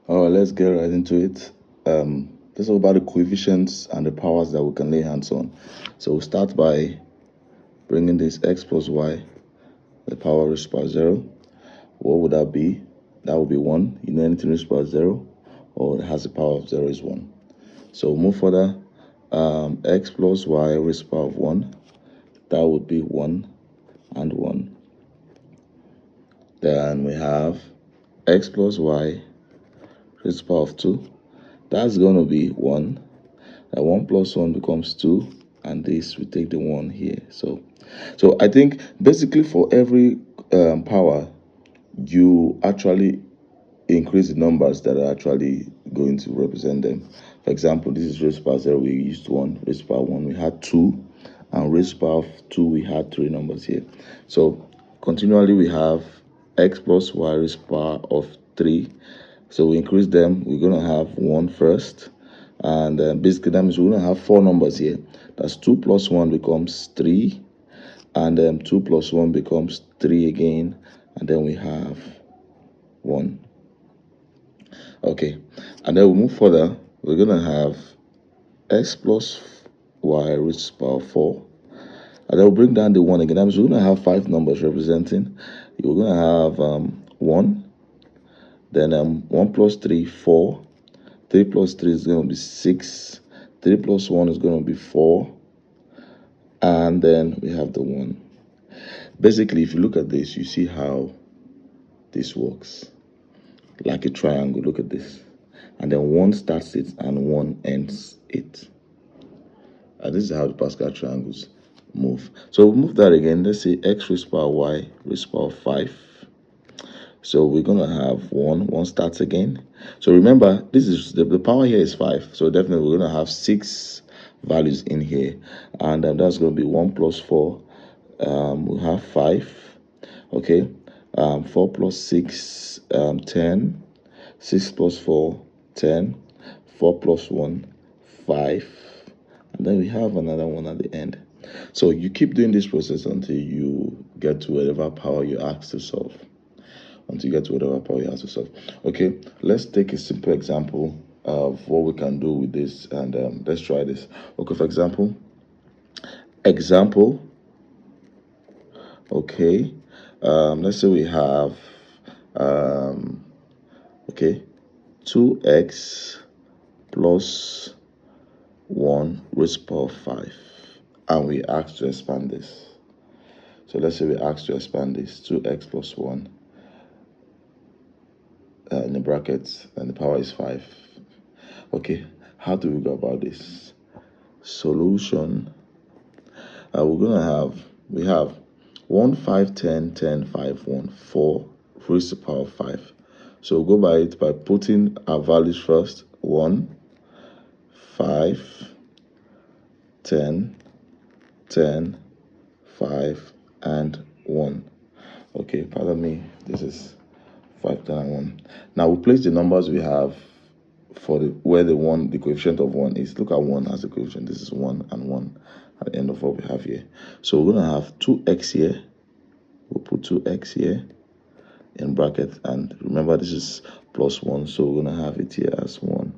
All right, let's get right into it. This is all about the coefficients and the powers that we can lay hands on. So we'll start by bringing this x plus y, the power raised to power 0. What would that be? That would be 1. You know anything raised to power 0 or it has a power of 0 is 1. So we'll move further. X plus y raised to power of 1. That would be 1 and 1. Then we have x plus y raised to power of 2. That's going to be 1. 1 plus 1 becomes 2, and this we take the 1 here. So I think basically for every power, you actually increase the numbers that are actually going to represent them. For example, this is raised to power 0, we used 1, raised to power 1, we had 2, and raised to power 2, we had 3 numbers here. So continually we have x plus y raised to power of 3. So we increase them, we're going to have 1 first. And basically that means we're going to have 4 numbers here. That's 2 plus 1 becomes 3. And 2 plus 1 becomes 3 again. And then we have 1. Okay. And then we move further. We're going to have x plus y raised to power 4. And then we'll bring down the 1 again. That means we're going to have 5 numbers representing. We're going to have 1. Then 1 plus 3, 4. 3 plus 3 is going to be 6. 3 plus 1 is going to be 4. And then we have the 1. Basically, if you look at this, you see how this works. Like a triangle, look at this. And then 1 starts it and 1 ends it. And this is how the Pascal triangles move. So we'll move that again. Let's say x raised to power y raised to power 5. So we're going to have 1 starts again. So remember, this is the power here is 5. So definitely we're going to have 6 values in here. And that's going to be 1 plus 4. We have 5. Okay. 4 plus 6, 10. 6 plus 4, 10. 4 plus 1, 5. And then we have another one at the end. So you keep doing this process until you get to whatever power you ask to solve. Okay, let's take a simple example of what we can do with this, and let's try this. Okay, for example, okay, let's say we have okay, 2x plus 1 raised to power 5, and we ask to expand this. So let's say we ask to expand this 2x plus 1 in the brackets, and the power is 5. Okay, how do we go about this? Solution. We have 1, 5, 10, 10, 5, 1, 4 raised to the power 5. So we'll go by it by putting our values first. 1, 5, 10, 10, 5, and 1. Okay, pardon me, this is 5, 10, and 1. Now we place the numbers we have for where the coefficient of 1 is. Look at 1 as the coefficient. This is 1 and 1 at the end of what we have here. So we're going to have 2x here. We'll put 2x here in bracket, and remember this is plus 1, so we're going to have it here as 1.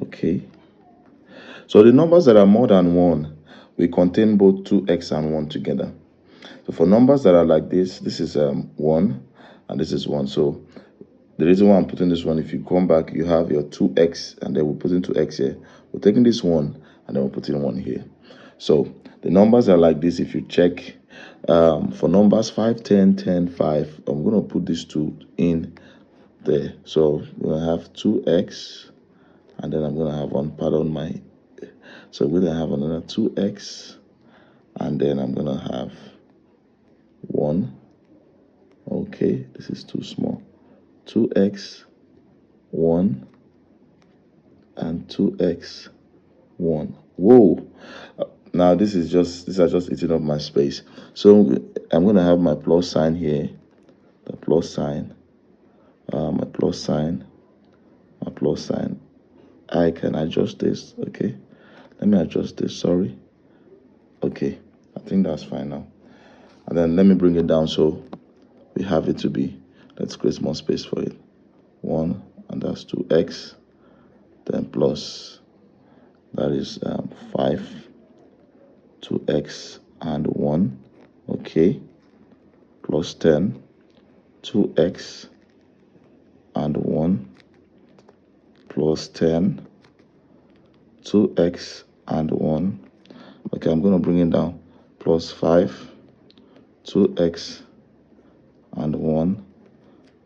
Okay. So the numbers that are more than 1, we contain both 2x and 1 together. So for numbers that are like this is 1 and this is 1. So the reason why I'm putting this one, if you come back, you have your 2x, and then we'll put in 2x here. We're taking this 1, and then we'll put in 1 here. So the numbers are like this. If you check for numbers 5, 10, 10, 5, I'm going to put these 2 in there. So we're going to have 2x, and then I'm going to have one, pardon my, so we're going to have another 2x, and then I'm going to have 1. Okay, this is too small. 2x, 1, and 2x, 1. Whoa! Now these are just eating up my space. So I'm going to have my plus sign here, the plus sign, my plus sign, my plus sign. I can adjust this. Okay, let me adjust this. Sorry. Okay, I think that's fine now. And then let me bring it down so we have it to be. Let's create more space for it. 1 and that's 2x, then plus, that is 5, 2x and 1, okay, plus 10, 2x and 1, plus 10, 2x and 1, okay, I'm going to bring it down, plus 5, 2x and 1,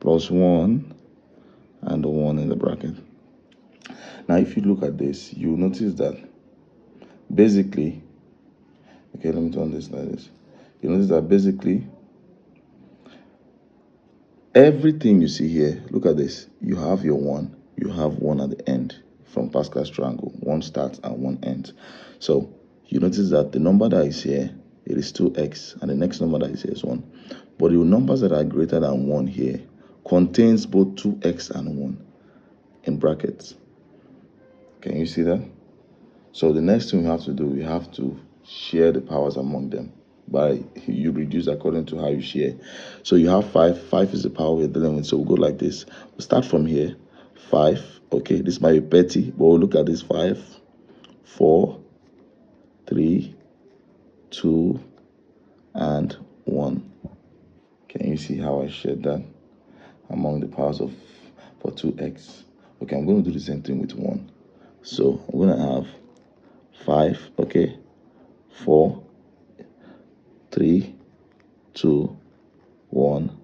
plus 1 and 1 in the bracket. Now if you look at this, you notice that basically, okay, let me turn this like this. You notice that basically everything you see here, look at this, you have your 1, you have 1 at the end from Pascal's triangle, 1 starts and 1 ends. So you notice that the number that is here, it is 2x, and the next number that is here is 1. But the numbers that are greater than 1 here contains both 2x and 1 in brackets. Can you see that? So the next thing we have to do, we have to share the powers among them. By you reduce according to how you share. So you have 5. 5 is the power we're dealing with. So we'll go like this. We'll start from here. 5. Okay, this might be petty, but we'll look at this. 5, 4, 3, 2, and 1. Can you see how I shared that among the powers of for 2x? Okay, I'm going to do the same thing with 1. So I'm going to have 5, okay, 4, 3, 2, 1,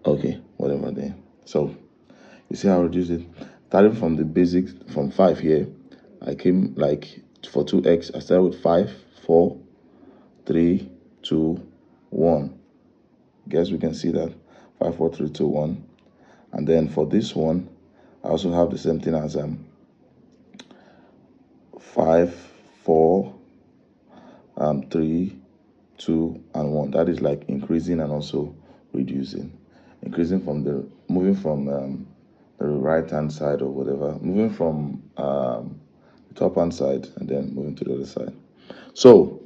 okay, whatever there. So you see how I reduced it? Starting from the basics, from 5 here, I came like for 2x, I started with 5, 4, 3, 2, 1. Guess we can see that 5, 4, 3, 2, 1. And then for this one, I also have the same thing as 5, 4, 3, 2, and 1. That is like increasing and also reducing. Increasing from the, moving from the right hand side or whatever, moving from the top hand side and then moving to the other side. So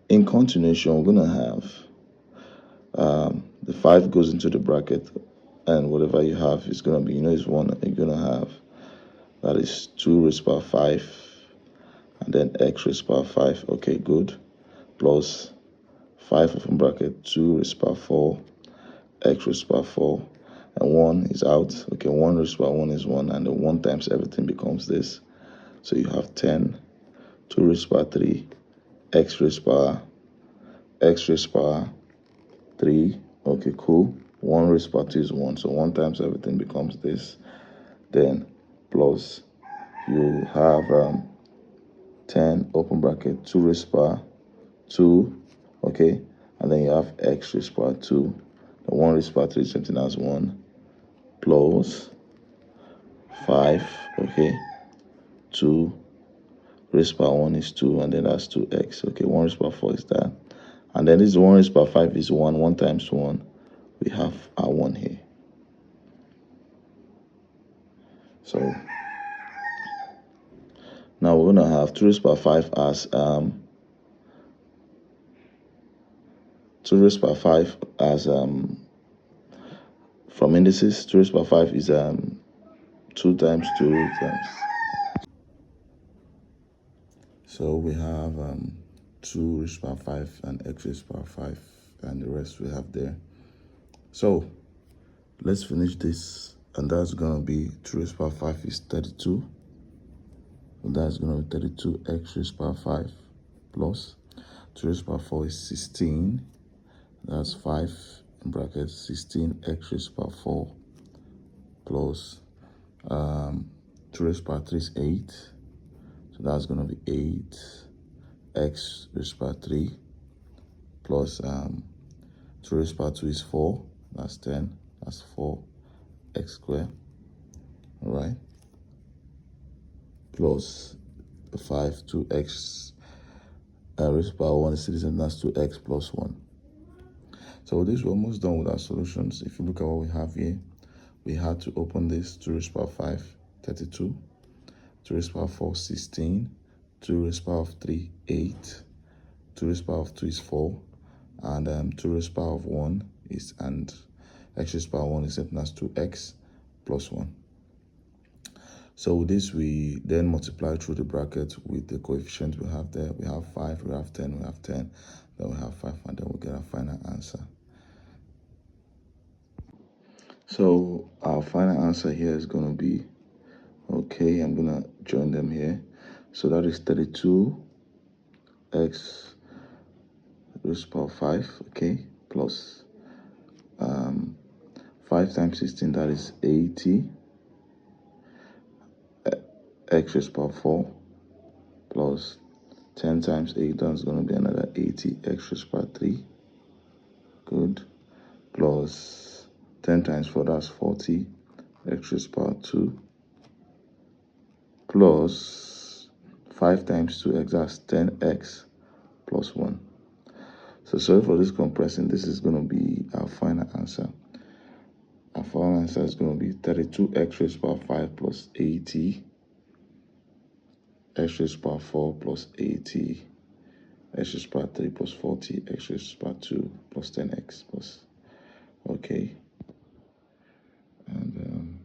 in continuation, we're going to have the 5 goes into the bracket, and whatever you have is going to be, is 1, you're going to have, that is 2 raised power 5, and then x raised power 5, okay, good, plus 5 open bracket, 2 raised power 4, x raised power 4, and 1 is out, okay, 1 raised power 1 is 1, and the 1 times everything becomes this. So you have 10, 2 raised power 3, x raised power 3, okay, cool, 1 raised power 2 is 1, so 1 times everything becomes this. Then plus you have 10 open bracket, 2 raised power 2, okay, and then you have x raised power 2, the 1 raised power 3 is something as 1, plus 5, okay, 2 raised power 1 is 2, and then that's 2x, okay, 1 raised power 4 is that, and then this 1 raised power 5 is 1, 1 times 1, we have our 1 here. So now we're going to have 2 raised power 5 as 2 raised power 5 as from indices. 2 raised power 5 is 2 times 2 times. So we have 2 raised power 5 and x raised power 5, and the rest we have there. So let's finish this, and that's going to be 2 raised power 5 is 32. And that's going to be 32 x raised power 5 plus 2 raised power 4 is 16. That's 5 in brackets, 16 x raised power 4 plus 2 raised power 3 is 8. So that's going to be 8 x raised power 3 plus 2 raised power 2 is 4. That's 10. That's 4 x squared. All right. Plus 5, 2x raised power 1 is 37. That's 2x plus 1. So with this, we're almost done with our solutions. If you look at what we have here, we had to open this 2 raised power 5, 32, 2 raised power 4, 16, 2 raised power of 3, 8, 2 raised power of 2 is 4, and 2 raised power of 1 is, and x raised power 1 is something as 2x plus 1. So with this, we then multiply through the bracket with the coefficient we have there. We have 5, we have 10, we have 10, then we have 5, and then we'll get our final answer. So our final answer here is going to be, okay, I'm going to join them here. So that is 32x raised to the power 5, okay, plus 5 times 16, that is 80, x raised to the power 4, plus 10 times 8, that's going to be another 80, x raised to the power 3, good, plus 10 times 4, that's 40, x raised to the power 2, plus 5 times 2x, that's 10x plus 1. So sorry for this compressing. This is going to be our final answer. Our final answer is going to be 32x raised to the power 5 plus 80, x raised to the power 4 plus 80, x raised to the power 3 plus 40, x raised to the power 2 plus 10x plus, okay. And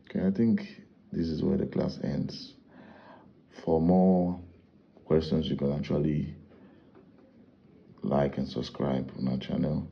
okay, I think this is where the class ends. For more questions, you can actually like and subscribe on our channel.